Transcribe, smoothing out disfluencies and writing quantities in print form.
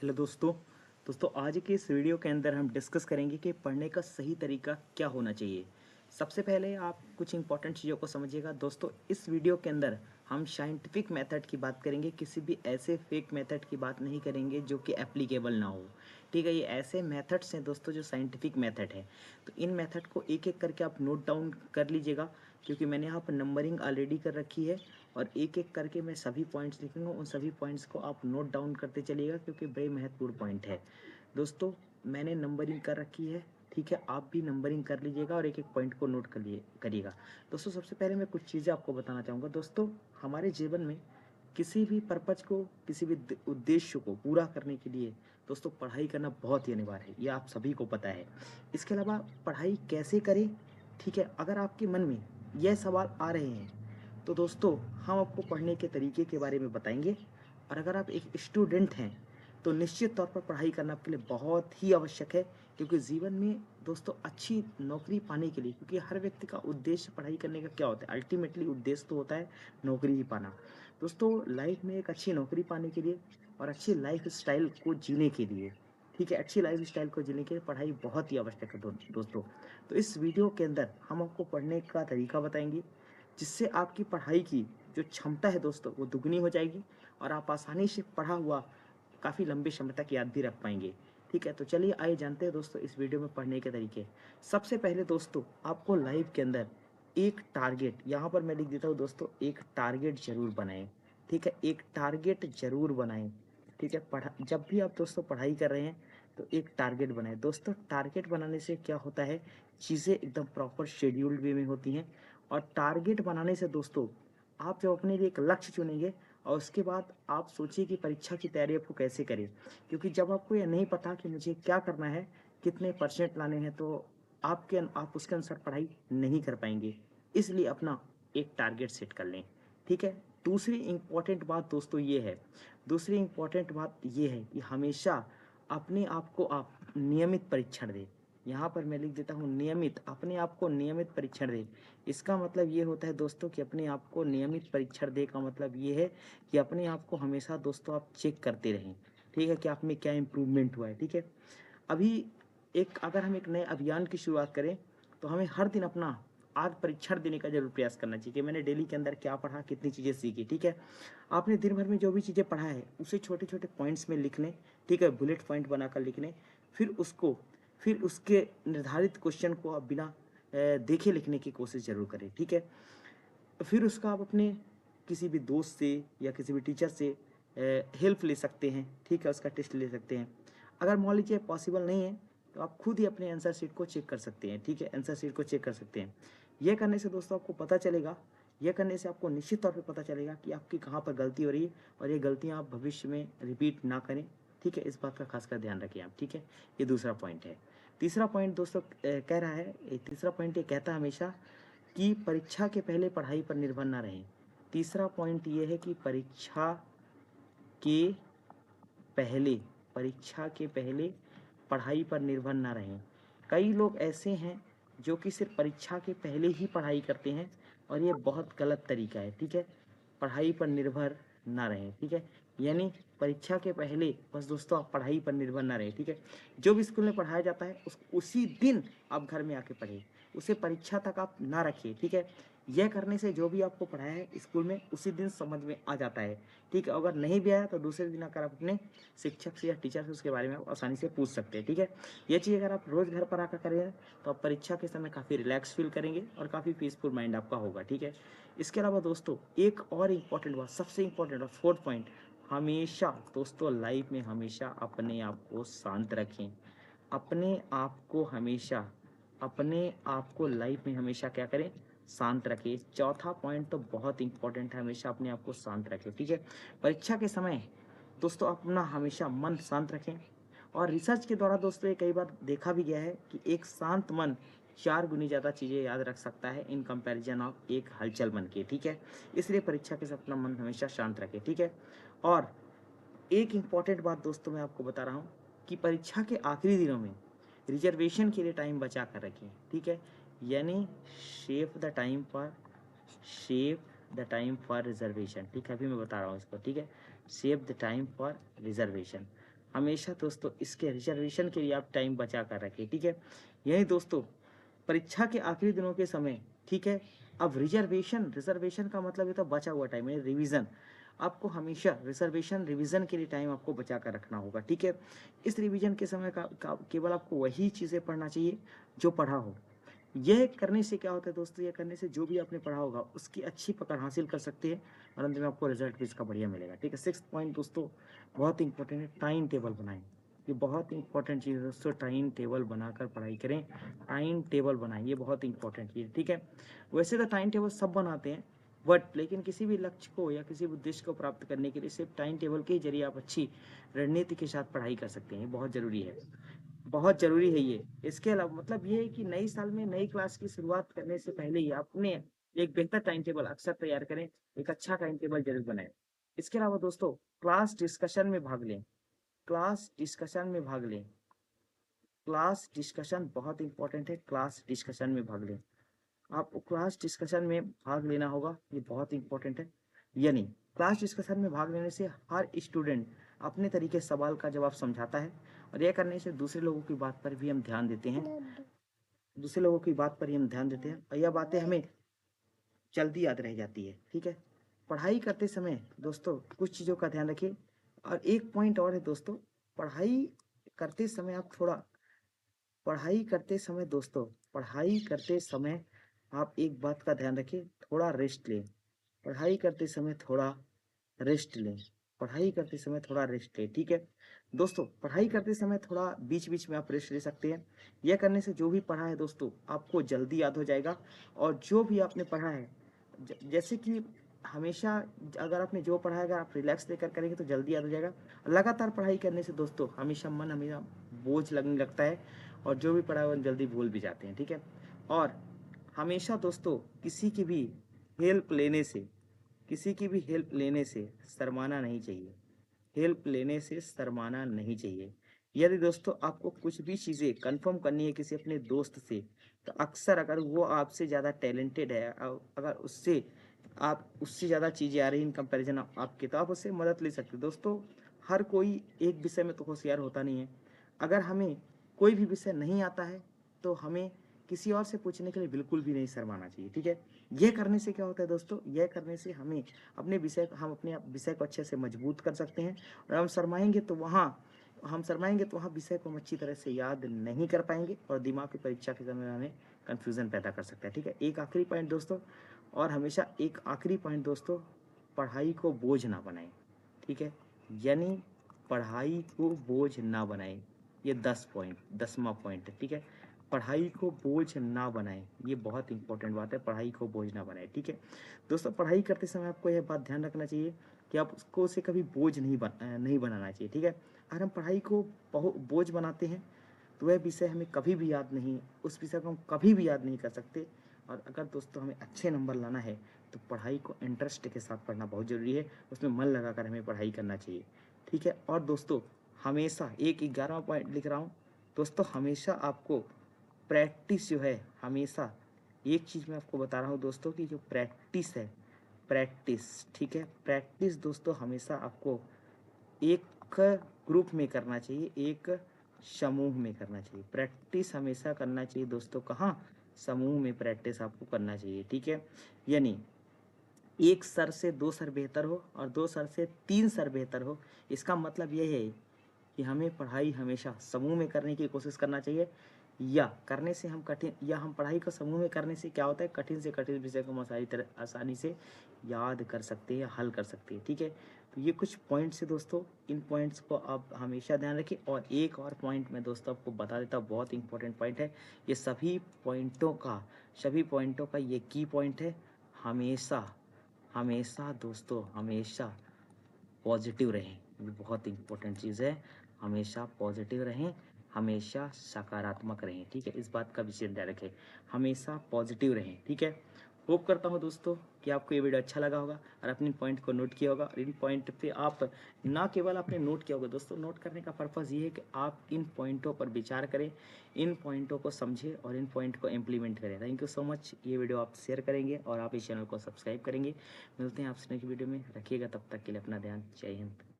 Hello दोस्तों आज के इस वीडियो के अंदर हम डिस्कस करेंगे कि पढ़ने का सही तरीका क्या होना चाहिए। सबसे पहले आप कुछ इंपॉर्टेंट चीज़ों को समझिएगा दोस्तों। इस वीडियो के अंदर हम साइंटिफिक मेथड की बात करेंगे, किसी भी ऐसे फेक मेथड की बात नहीं करेंगे जो कि एप्लीकेबल ना हो। ठीक है, ये ऐसे मेथड्स हैं दोस्तों जो साइंटिफिक मेथड है। तो इन मेथड को एक एक करके आप नोट डाउन कर लीजिएगा, क्योंकि मैंने यहाँ पर नंबरिंग ऑलरेडी कर रखी है और एक एक करके मैं सभी पॉइंट्स लिखूंगा। उन सभी पॉइंट्स को आप नोट डाउन करते चलिएगा, क्योंकि बड़े महत्वपूर्ण पॉइंट है दोस्तों। मैंने नंबरिंग कर रखी है, ठीक है, आप भी नंबरिंग कर लीजिएगा और एक एक पॉइंट को नोट करिएगा दोस्तों। सबसे पहले मैं कुछ चीज़ें आपको बताना चाहूँगा दोस्तों। हमारे जीवन में किसी भी पर्पज को, किसी भी उद्देश्य को पूरा करने के लिए दोस्तों पढ़ाई करना बहुत ही अनिवार्य है, ये आप सभी को पता है। इसके अलावा पढ़ाई कैसे करें, ठीक है, अगर आपके मन में यह सवाल आ रहे हैं तो दोस्तों हम आपको पढ़ने के तरीके के बारे में बताएंगे। और अगर आप एक स्टूडेंट हैं तो निश्चित तौर पर पढ़ाई करना आपके लिए बहुत ही आवश्यक है, क्योंकि जीवन में दोस्तों अच्छी नौकरी पाने के लिए, क्योंकि हर व्यक्ति का उद्देश्य पढ़ाई करने का क्या होता है, अल्टीमेटली उद्देश्य तो होता है नौकरी ही पाना। दोस्तों लाइफ में एक अच्छी नौकरी पाने के लिए और अच्छी लाइफ स्टाइल को जीने के लिए, ठीक है, अच्छी लाइफ स्टाइल को जीने के लिए पढ़ाई बहुत ही आवश्यक है दोस्तों। तो इस वीडियो के अंदर हम आपको पढ़ने का तरीका बताएंगे, जिससे आपकी पढ़ाई की जो क्षमता है दोस्तों वो दुगनी हो जाएगी और आप आसानी से पढ़ा हुआ काफ़ी लंबे समय तक याद भी रख पाएंगे। ठीक है, तो चलिए आइए जानते हैं दोस्तों इस वीडियो में पढ़ने के तरीके। सबसे पहले दोस्तों आपको लाइफ के अंदर एक टारगेट, यहाँ पर मैं लिख देता हूँ दोस्तों, एक टारगेट जरूर बनाएं। ठीक है, एक टारगेट जरूर बनाएं। ठीक है, जब भी आप दोस्तों पढ़ाई कर रहे हैं तो एक टारगेट बनाएं दोस्तों। टारगेट बनाने से क्या होता है, चीज़ें एकदम प्रॉपर शेड्यूल्ड वे में होती हैं। और टारगेट बनाने से दोस्तों आप जब अपने लिए एक लक्ष्य चुनेंगे और उसके बाद आप सोचिए कि परीक्षा की तैयारी आपको कैसे करें, क्योंकि जब आपको यह नहीं पता कि मुझे क्या करना है, कितने परसेंट लाने हैं, तो आप उसके अनुसार पढ़ाई नहीं कर पाएंगे। इसलिए अपना एक टारगेट सेट कर लें। ठीक है, दूसरी इंपॉर्टेंट बात ये है कि हमेशा अपने आप को आप नियमित परीक्षण दें। यहाँ पर मैं लिख देता हूँ नियमित, अपने आप को नियमित परीक्षण दें। इसका मतलब ये होता है दोस्तों कि अपने आप को नियमित परीक्षण दे का मतलब ये है कि अपने आप को हमेशा दोस्तों आप चेक करते रहें। ठीक है, कि आप में क्या इम्प्रूवमेंट हुआ है। ठीक है, अभी अगर हम एक नए अभियान की शुरुआत करें तो हमें हर दिन अपना आज परीक्षण देने का जरूर प्रयास करना चाहिए कि मैंने डेली के अंदर क्या पढ़ा, कितनी चीज़ें सीखी। ठीक है, आपने दिन भर में जो भी चीज़ें पढ़ा है उसे छोटे छोटे पॉइंट्स में लिख लें। ठीक है, बुलेट पॉइंट बनाकर लिख लें। फिर उसके निर्धारित क्वेश्चन को आप बिना देखे लिखने की कोशिश जरूर करें। ठीक है, फिर उसका आप अपने किसी भी दोस्त से या किसी भी टीचर से हेल्प ले सकते हैं। ठीक है, उसका टेस्ट ले सकते हैं। अगर मान लीजिए पॉसिबल नहीं है तो आप खुद ही अपने आंसर शीट को चेक कर सकते हैं। ठीक है, आंसर शीट को चेक कर सकते हैं। यह करने से दोस्तों आपको पता चलेगा, यह करने से आपको निश्चित तौर पे पता चलेगा कि आपकी कहाँ पर गलती हो रही है और ये गलतियाँ आप भविष्य में रिपीट ना करें। ठीक है, इस बात का खासकर ध्यान रखें आप। ठीक है, ये दूसरा पॉइंट है। तीसरा पॉइंट दोस्तों कह रहा है, तीसरा पॉइंट ये कहता है हमेशा कि परीक्षा के पहले पढ़ाई पर निर्भर ना रहें। तीसरा पॉइंट ये है कि के पहले परीक्षा के पहले पढ़ाई पर निर्भर ना रहें। कई लोग ऐसे हैं जो कि सिर्फ परीक्षा के पहले ही पढ़ाई करते हैं और ये बहुत गलत तरीका है। ठीक है, पढ़ाई पर निर्भर ना रहें। ठीक है, यानी परीक्षा के पहले बस दोस्तों आप पढ़ाई पर निर्भर ना रहें। ठीक है, जो भी स्कूल में पढ़ाया जाता है उसी दिन आप घर में आके पढ़ें, उसे परीक्षा तक आप ना रखिए। ठीक है, यह करने से जो भी आपको पढ़ाया है स्कूल में उसी दिन समझ में आ जाता है। ठीक है, अगर नहीं भी आया तो दूसरे दिन आकर आप अपने शिक्षक से या टीचर से उसके बारे में आप आसानी से पूछ सकते हैं। ठीक है, ये चीज़ अगर आप रोज़ घर पर आकर करेंगे तो आप परीक्षा के समय काफ़ी रिलैक्स फील करेंगे और काफ़ी पीसफुल माइंड आपका होगा। ठीक है, इसके अलावा दोस्तों एक और इम्पॉर्टेंट बात, सबसे इम्पॉर्टेंट और फोर्थ पॉइंट, हमेशा दोस्तों लाइफ में हमेशा अपने आप को शांत रखें। अपने आप को हमेशा अपने आप को लाइफ में हमेशा क्या करें, शांत रखें। चौथा पॉइंट तो बहुत इंपॉर्टेंट है, हमेशा अपने आप को शांत रखें। ठीक है, परीक्षा के समय दोस्तों अपना हमेशा मन शांत रखें। और रिसर्च के द्वारा दोस्तों ये कई बार देखा भी गया है कि एक शांत मन 4 गुनी ज़्यादा चीज़ें याद रख सकता है इन कंपैरिजन ऑफ एक हलचल मन के। ठीक है, इसलिए परीक्षा के समय अपना मन हमेशा शांत रखें। ठीक है, और एक इम्पॉर्टेंट बात दोस्तों मैं आपको बता रहा हूँ कि परीक्षा के आखिरी दिनों में रिजर्वेशन के लिए टाइम बचा कर रखें। ठीक है, यानी save the time for save the time for reservation. ठीक है, अभी मैं बता रहा हूँ इसको। ठीक है, save the time for reservation. हमेशा दोस्तों इसके रिजर्वेशन के लिए आप टाइम बचा कर रखें, ठीक है। यही दोस्तों परीक्षा के आखिरी दिनों के समय, ठीक है, अब रिजर्वेशन रिजर्वेशन का मतलब ये तो बचा हुआ टाइम है, रिवीजन। आपको हमेशा रिवीजन के लिए टाइम आपको बचा कर रखना होगा, ठीक है। इस रिवीजन के समय का केवल आपको वही चीज़ें पढ़ना चाहिए जो पढ़ा हो। यह करने से क्या होता है दोस्तों, यह करने से जो भी आपने पढ़ा होगा उसकी अच्छी पकड़ हासिल कर सकते हैं और अंत में आपको रिजल्ट भी इसका बढ़िया मिलेगा, ठीक है। 6th पॉइंट दोस्तों बहुत इंपॉर्टेंट है, टाइम टेबल बनाएं। ये बहुत इंपॉर्टेंट चीज़ है दोस्तों, टाइम टेबल बनाकर पढ़ाई करें। टाइम टेबल बनाएं, ये बहुत इंपॉर्टेंट चीज़ है, ठीक है। वैसे तो टाइम टेबल सब बनाते हैं, बट लेकिन किसी भी लक्ष्य को या किसी भी उद्देश्य को प्राप्त करने के लिए सिर्फ टाइम टेबल के जरिए आप अच्छी रणनीति के साथ पढ़ाई कर सकते हैं। ये बहुत ज़रूरी है, बहुत ज़रूरी है ये। इसके अलावा मतलब ये है कि नई साल में नई क्लास की शुरुआत करने से पहले ही अपने एक बेहतर टाइम टेबल अक्सर तैयार करें, एक अच्छा टाइम टेबल जरूर बनाएं। इसके अलावा दोस्तों क्लास डिस्कशन में भाग लें, क्लास डिस्कशन में भाग लें। क्लास डिस्कशन बहुत इंपॉर्टेंट है, क्लास डिस्कशन में भाग लें। आपको क्लास डिस्कशन में भाग लेना होगा, ये बहुत इंपॉर्टेंट है। यानी क्लास डिस्कशन में भाग लेने से हर स्टूडेंट अपने तरीके से सवाल का जवाब समझाता है और यह करने से दूसरे लोगों की बात पर भी हम ध्यान देते हैं, दूसरे लोगों की बात पर ही हम ध्यान देते हैं और यह बातें हमें जल्दी याद रह जाती है, ठीक है। पढ़ाई करते समय दोस्तों कुछ चीज़ों का ध्यान रखिए। और एक पॉइंट और है दोस्तों, पढ़ाई करते समय आप थोड़ा पढ़ाई करते समय दोस्तों पढ़ाई करते समय आप एक बात का ध्यान रखें, थोड़ा रेस्ट लें। पढ़ाई करते समय थोड़ा रेस्ट लें, पढ़ाई करते समय थोड़ा रेस्ट लें, ठीक है। दोस्तों पढ़ाई करते समय थोड़ा बीच बीच में आप रेस्ट ले सकते हैं। यह करने से जो भी पढ़ा है दोस्तों आपको जल्दी याद हो जाएगा और जो भी आपने पढ़ा है जैसे कि हमेशा अगर आपने जो पढ़ा है अगर आप रिलैक्स लेकर करेंगे तो जल्दी याद हो जाएगा। लगातार पढ़ाई करने से दोस्तों हमेशा मन हमेशा बोझ लगने लगता है और जो भी पढ़ा है वो जल्दी भूल भी जाते हैं, ठीक है। और हमेशा दोस्तों किसी की भी हेल्प लेने से शर्माना नहीं चाहिए, हेल्प लेने से शर्माना नहीं चाहिए। यदि दोस्तों आपको कुछ भी चीज़ें कंफर्म करनी है किसी अपने दोस्त से, तो अक्सर अगर वो आपसे ज़्यादा टैलेंटेड है, अगर आप उससे ज़्यादा चीज़ें आ रही इन कंपैरिजन आपके, तो आप उससे मदद ले सकते हैं। दोस्तों हर कोई एक विषय में तो होशियार होता नहीं है। अगर हमें कोई भी विषय नहीं आता है तो हमें किसी और से पूछने के लिए बिल्कुल भी नहीं शर्माना चाहिए, ठीक है। यह करने से क्या होता है दोस्तों, यह करने से हम अपने विषय को अच्छे से मजबूत कर सकते हैं। और हम शर्माएंगे तो वहाँ विषय को हम अच्छी तरह से याद नहीं कर पाएंगे और दिमाग की परीक्षा के समय हमें कन्फ्यूज़न पैदा कर सकता है, ठीक है। एक आखिरी पॉइंट दोस्तों, पढ़ाई को बोझ ना बनाएं, ठीक है। यानी पढ़ाई को बोझ ना बनाएं। ये 10वां पॉइंट है, ठीक है। पढ़ाई को बोझ ना बनाएं, ये बहुत इंपॉर्टेंट बात है, पढ़ाई को बोझ ना बनाएं, ठीक है। दोस्तों पढ़ाई करते समय आपको यह बात ध्यान रखना चाहिए कि आप उसको उसे कभी बोझ नहीं बनाना चाहिए, ठीक है। अगर हम पढ़ाई को बोझ बनाते हैं तो वह विषय हमें कभी भी याद नहीं, उस विषय को हम कभी भी याद नहीं कर सकते। और अगर दोस्तों हमें अच्छे नंबर लाना है तो पढ़ाई को इंटरेस्ट के साथ पढ़ना बहुत ज़रूरी है, उसमें मन लगाकर हमें पढ़ाई करना चाहिए, ठीक है। और दोस्तों हमेशा एक 11वां पॉइंट लिख रहा हूँ दोस्तों, हमेशा आपको प्रैक्टिस जो है, हमेशा एक चीज़ मैं आपको बता रहा हूँ दोस्तों कि जो प्रैक्टिस है, प्रैक्टिस, ठीक है, प्रैक्टिस दोस्तों हमेशा आपको एक ग्रुप में करना चाहिए, एक समूह में करना चाहिए। प्रैक्टिस हमेशा करना चाहिए दोस्तों, कहाँ, समूह में प्रैक्टिस आपको करना चाहिए, ठीक है। यानी एक सर से 2 सर बेहतर हो और 2 सर से 3 सर बेहतर हो। इसका मतलब यह है कि हमें पढ़ाई हमेशा समूह में करने की कोशिश करना चाहिए, या हम पढ़ाई को समूह में करने से क्या होता है, कठिन से कठिन विषय को हम आसानी से याद कर सकते हैं, हल कर सकते हैं, ठीक है। तो ये कुछ पॉइंट्स है दोस्तों, इन पॉइंट्स को आप हमेशा ध्यान रखें। और एक और पॉइंट मैं दोस्तों आपको बता देता हूँ, बहुत इंपॉर्टेंट पॉइंट है ये, सभी पॉइंटों का ये की पॉइंट है। हमेशा हमेशा दोस्तों हमेशा पॉजिटिव रहें, ये बहुत इंपॉर्टेंट चीज़ है। हमेशा पॉजिटिव रहें, हमेशा सकारात्मक रहें, ठीक है। इस बात का विशेष ध्यान रखें, हमेशा पॉजिटिव रहें, ठीक है। होप करता हूँ दोस्तों कि आपको ये वीडियो अच्छा लगा होगा और अपने पॉइंट को नोट किया होगा। और इन पॉइंट पे आप ना केवल आपने नोट किया होगा दोस्तों, नोट करने का पर्पज़ ये है कि आप इन पॉइंटों पर विचार करें, इन पॉइंटों को समझें और इन पॉइंट को इम्प्लीमेंट करें। Thank you so much. ये वीडियो आप शेयर करेंगे और आप इस चैनल को सब्सक्राइब करेंगे। मिलते हैं आपसे नेक्स्ट वीडियो में, रखिएगा तब तक के लिए अपना ध्यान। जय हिंद।